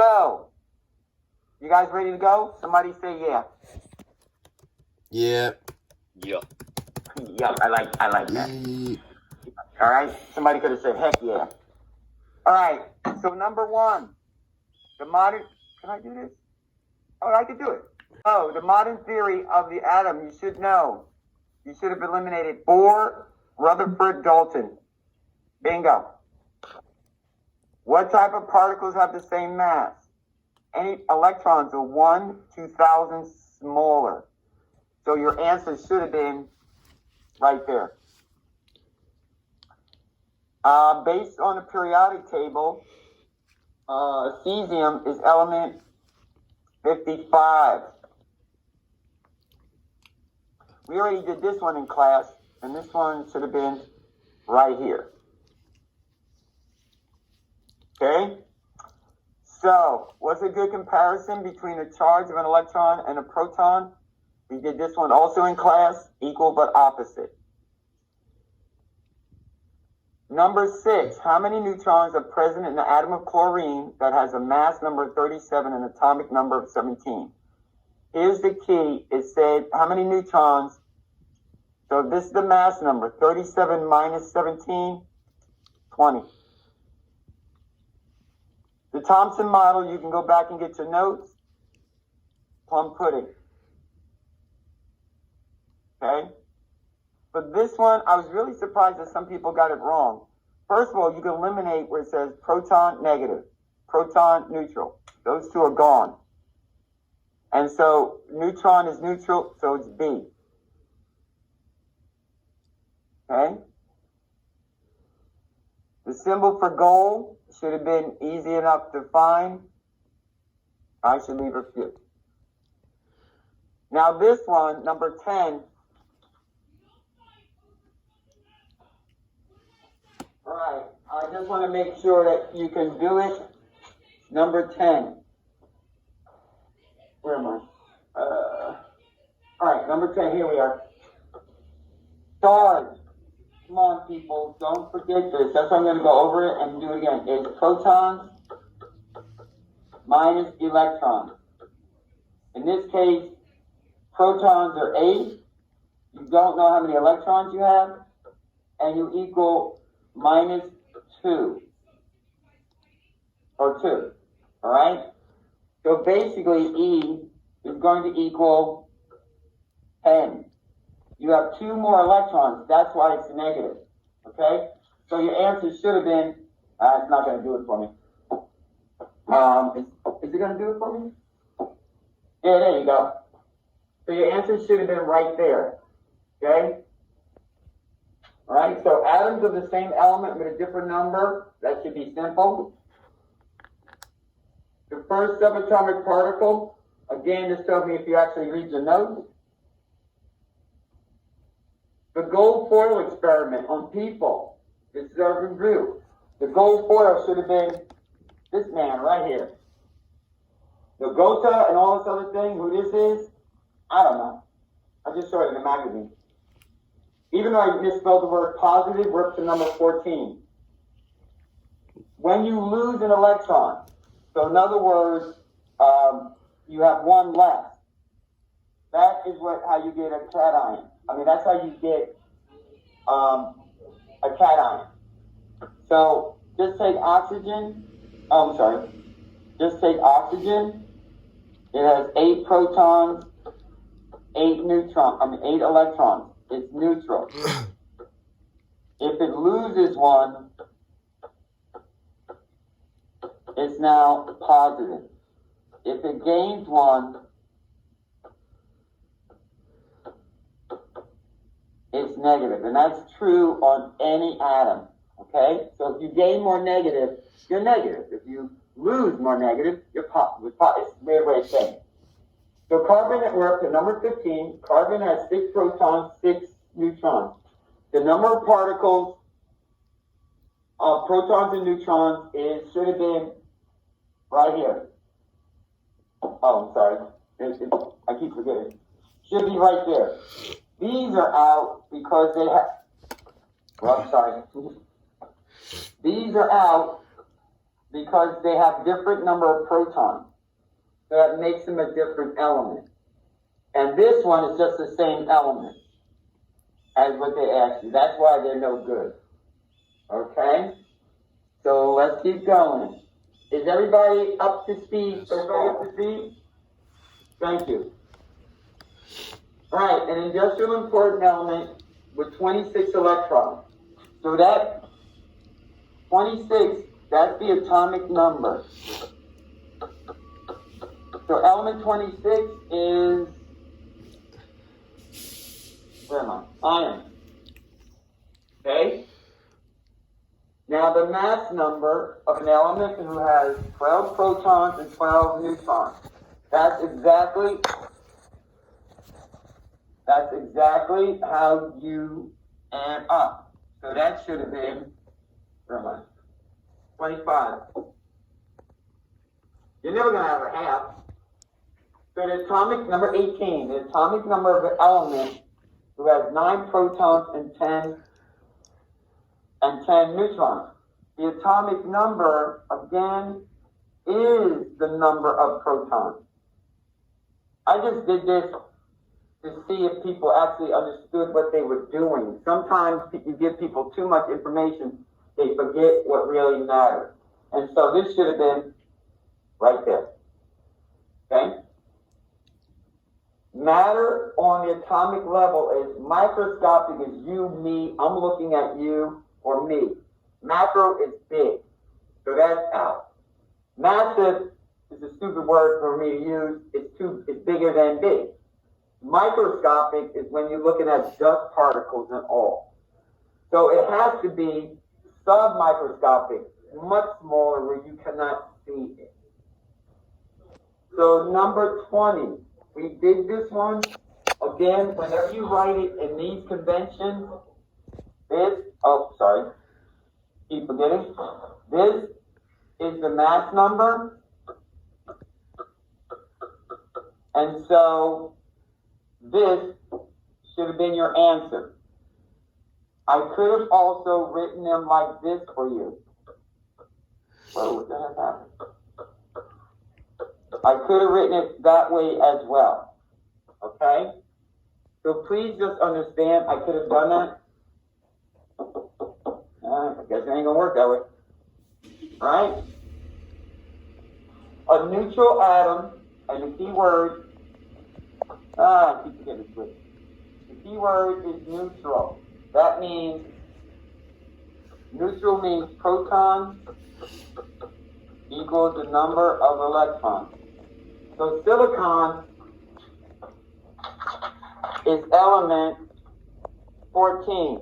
go. You guys ready to go? Somebody say yeah. Yeah. Yeah. Yeah, I like that. All right. Somebody could have said heck yeah. All right. So number one, the modern. Can I do this? Oh, I could do it. Oh, the modern theory of the atom. You should know. You should have eliminated Bohr, Rutherford, Dalton. Bingo. What type of particles have the same mass? Any electrons are 1 2,000 smaller. So your answer should have been right there. Based on the periodic table, cesium is element 55. We already did this one in class, and this one should have been right here. Okay? So, what's a good comparison between the charge of an electron and a proton? We did this one also in class, equal but opposite. Number 6, how many neutrons are present in the atom of chlorine that has a mass number of 37 and atomic number of 17? Here's the key. It said how many neutrons. So this is the mass number. 37 minus 17, 20. The Thomson model, you can go back and get your notes. Plum pudding. Okay? But this one, I was really surprised that some people got it wrong. First of all, you can eliminate where it says proton negative, proton neutral. Those two are gone. And so neutron is neutral, so it's B. Okay? The symbol for gold should have been easy enough to find. I should leave a few. Now this one, number 10. All right, I just want to make sure that you can do it. Number 10. Where am I? All right, number 10, here we are. Stars. Come on, people, don't forget this. That's why I'm going to go over it and do it again. It's protons minus electrons. In this case, protons are 8. You don't know how many electrons you have, and you equal minus 2. Or 2. All right? So basically, E is going to equal 10. You have 2 more electrons. That's why it's negative. Okay? So your answer should have been, it's not going to do it for me. Is it going to do it for me? Yeah, there you go. So your answer should have been right there. Okay? All right, so atoms of the same element with a different number, that should be simple. The first subatomic particle, again, this tells me if you actually read the notes. The gold foil experiment on people. This is our group. The gold foil should have been this man right here. The Gotha and all this other thing, who this is, I don't know. I just saw it in the magazine. Even though I misspelled the word positive, we're up to number 14. When you lose an electron, so in other words, you have one less. That is how you get a cation. I mean, that's how you get a cation. So just take oxygen. Oh, I'm sorry. Just take oxygen. It has 8 protons, 8 electrons. It's neutral. If it loses one, it's now positive. If it gains one, it's negative. And that's true on any atom. Okay? So if you gain more negative, you're negative. If you lose more negative, you're positive. It's a weird way of saying it. So carbon, we're up to number 15. Carbon has 6 protons, 6 neutrons. The number of particles of protons and neutrons should have been right here. Oh, I'm sorry. I keep forgetting. Should be right there. These are out because they have... Well, I'm sorry. These are out because they have different number of protons. So that makes them a different element. And this one is just the same element as what they asked you. That's why they're no good. Okay? So let's keep going. Is everybody up to speed? Everybody up to speed? Thank you. All right, an industrial important element with 26 electrons. So that 26, that's the atomic number. So element 26 is, where am I? Iron. Okay? Now the mass number of an element who has 12 protons and 12 neutrons. That's exactly how you add up. So that should have been, where am I? 25. You're never going to have a half. So the atomic number 18, the atomic number of an element who has 9 protons and 10 neutrons. The atomic number, again, is the number of protons. I just did this to see if people actually understood what they were doing. Sometimes you give people too much information, they forget what really matters. And so this should have been right there. Okay? Matter on the atomic level is microscopic, is you, me, I'm looking at you or me. Macro is big, so that's out. Massive is a stupid word for me to use. It's bigger than big. Microscopic is when you're looking at dust particles and all. So it has to be submicroscopic, much smaller where you cannot see it. So number 20. We did this one. Again, whenever you write it in these conventions, keep forgetting. This is the mass number. And so this should have been your answer. I could have also written them like this for you. Whoa, what the heck happened? I could have written it that way as well. Okay? So please just understand, I could have done that. I guess it ain't gonna work that way. Alright? A neutral atom, and the key word, I keep forgetting this word. The key word is neutral. That means, neutral means protons equals the number of electrons. So silicon is element 14.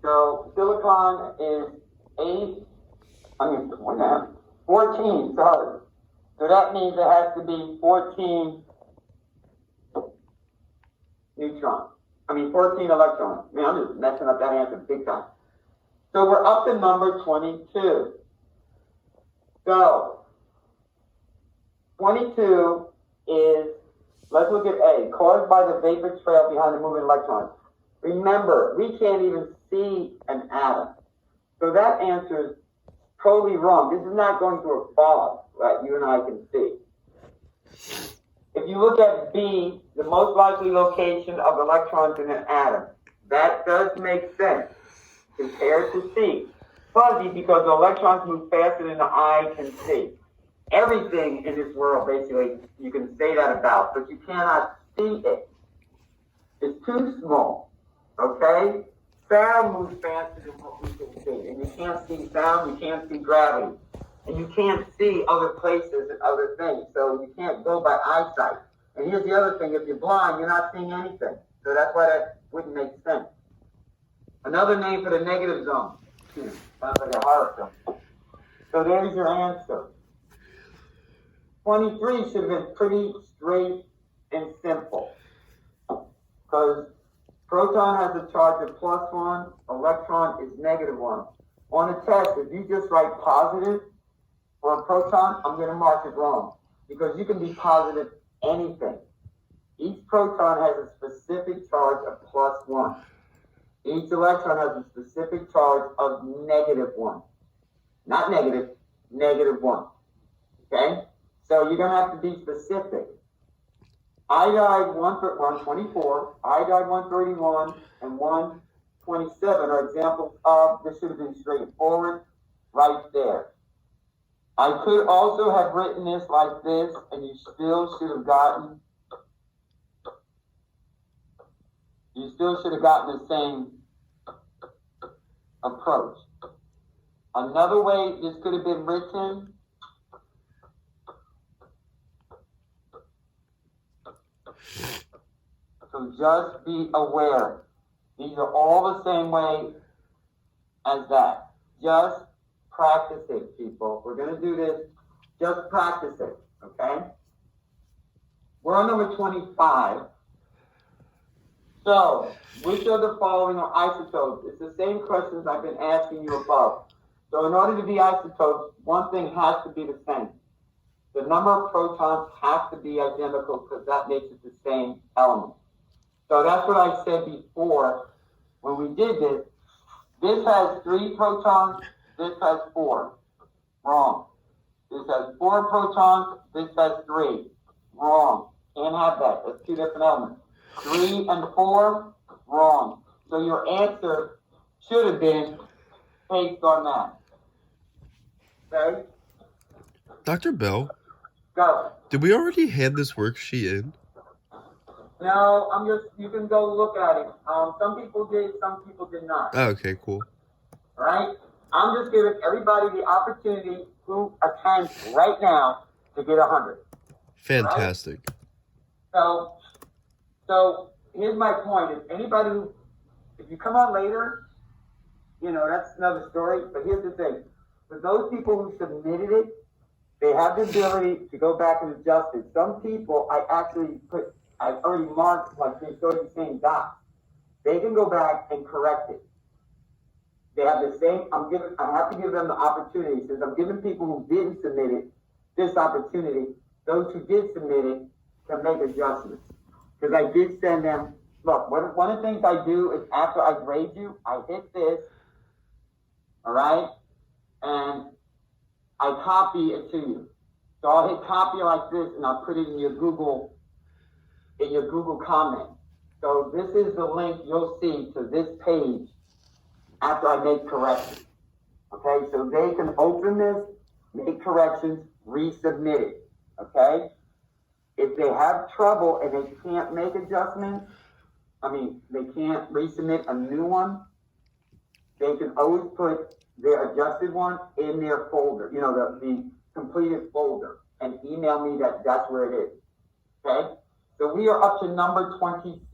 So silicon is 14, sorry. So that means it has to be 14 14 electrons. Man, I'm just messing up that answer big time. So we're up to number 22. So 22 is, let's look at A, caused by the vapor trail behind the moving electrons. Remember, we can't even see an atom. So that answer is totally wrong. This is not going through a fog, right? You and I can see. If you look at B, the most likely location of electrons in an atom, that does make sense compared to C. Fuzzy because the electrons move faster than the eye can see. Everything in this world, basically, you can say that about, but you cannot see it. It's too small, okay? Sound moves faster than what we can see. And you can't see sound, you can't see gravity. And you can't see other places and other things. So you can't go by eyesight. And here's the other thing, if you're blind, you're not seeing anything. So that's why that wouldn't make sense. Another name for the negative zone. Sounds like a horror film. So there's your answer. 23 should have been pretty straight and simple. Because proton has a charge of +1, electron is -1. On a test, if you just write positive for a proton, I'm going to mark it wrong. Because you can be positive anything. Each proton has a specific charge of +1. Each electron has a specific charge of -1. Not negative, -1. Okay? So you're going to have to be specific. Iodide 124, iodide 131, and 127 are examples of, this should have been straightforward right there. I could also have written this like this, and you still should have gotten the same approach. Another way this could have been written, so just be aware. These are all the same way as that. Just practice it, people. We're going to do this. Just practice it, okay? We're on number 25. So, which of the following are isotopes? It's the same questions I've been asking you above. So in order to be isotopes, one thing has to be the same. The number of protons has to be identical because that makes it the same element. So that's what I said before when we did this. This has 3 protons, this has 4. Wrong. This has 4 protons, this has 3. Wrong. Can't have that. That's 2 different elements. 3 and 4, wrong. So your answer should have been based on that. Okay? Dr. Bell, Go. did we already hand this worksheet in? No, you can go look at it. Some people did, some people did not. Oh, okay, cool. All right? I'm just giving everybody the opportunity who attends right now to get 100. Fantastic. Right? So here's my point. If you come on later, that's another story. But here's the thing. For those people who submitted it, they have the ability to go back and adjust it. Some people, I already marked, like they sort of the same dots. They can go back and correct it. They have the same, I have to give them the opportunity. Since I'm giving people who didn't submit it this opportunity, those who did submit it can make adjustments. Because I did send them, look, one of the things I do is after I grade you, I hit this, all right, and I copy it to you. So I'll hit copy like this, and I'll put it in your Google comment. So this is the link you'll see to this page after I make corrections. Okay, so they can open this, make corrections, resubmit it. Okay? If they have trouble and they can't make adjustments, they can't resubmit a new one, they can always put their adjusted one in their folder, the completed folder, and email me that's where it is. Okay? So we are up to number 26.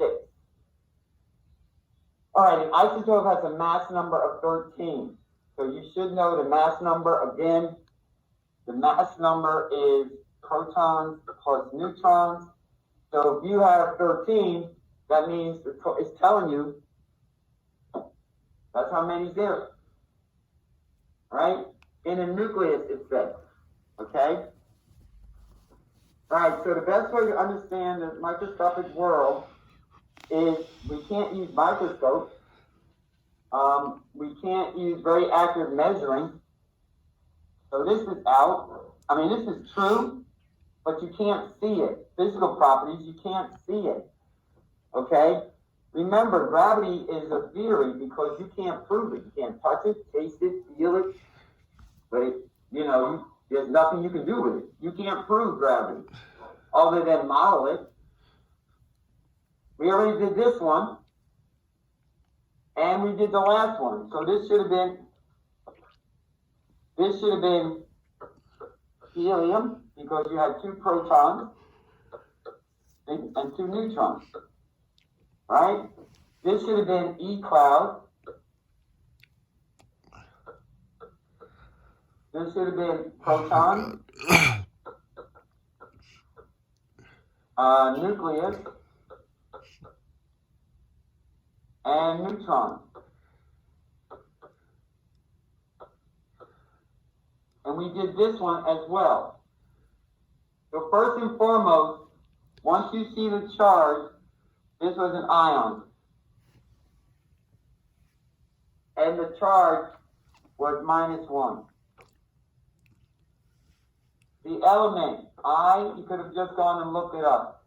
All right, an isotope has a mass number of 13. So you should know the mass number. Again, the mass number is protons plus neutrons. So if you have 13, that means it's telling you that's how many's there. Right? In a nucleus, it says. Okay? All right, so the best way to understand the microscopic world is we can't use microscopes. We can't use very accurate measuring. So this is out. This is true, but you can't see it. Physical properties, you can't see it. Okay? Remember, gravity is a theory because you can't prove it. You can't touch it, taste it, feel it. But, there's nothing you can do with it. You can't prove gravity other than model it. We already did this one. And we did the last one. So this should have been helium because you had 2 protons and 2 neutrons. Right? This should have been E cloud. This should have been proton, nucleus, and neutron. And we did this one as well. So first and foremost, once you see the charge, this was an ion. And the charge was -1. The element, I, you could have just gone and looked it up.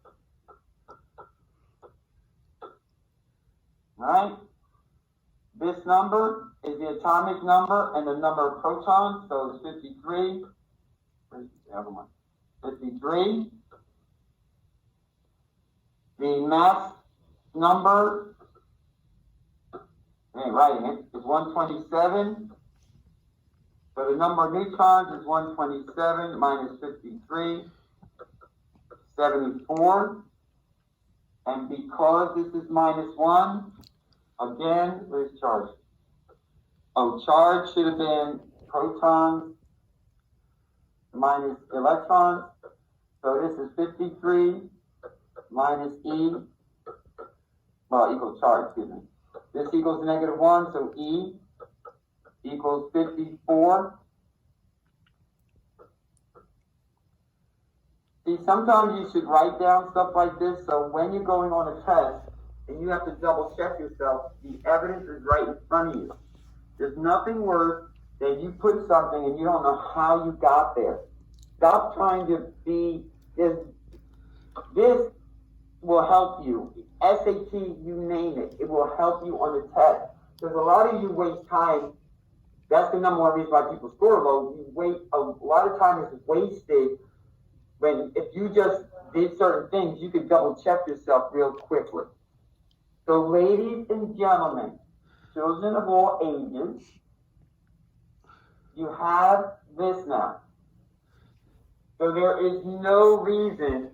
Right? This number is the atomic number and the number of protons, so it's 53. Where's the other one? 53. The mass number, I ain't writing it, is 127. So the number of neutrons is 127 minus 53, 74. And because this is minus 1, again, where's charge? Oh, charge should have been protons minus electrons. So this is 53 minus E, well, equals charge, excuse me. This equals negative 1, so E equals 54. See, sometimes you should write down stuff like this, so when you're going on a test and you have to double check yourself, the evidence is right in front of you. There's nothing worse than you put something and you don't know how you got there. Stop trying to be this will help you. SAT, you name it. It will help you on the test. Because a lot of you waste time. That's the number one reason why people score low. You wait, a lot of time is wasted when if you just did certain things, you could double check yourself real quickly. So ladies and gentlemen, children of all ages, you have this now. So there is no reason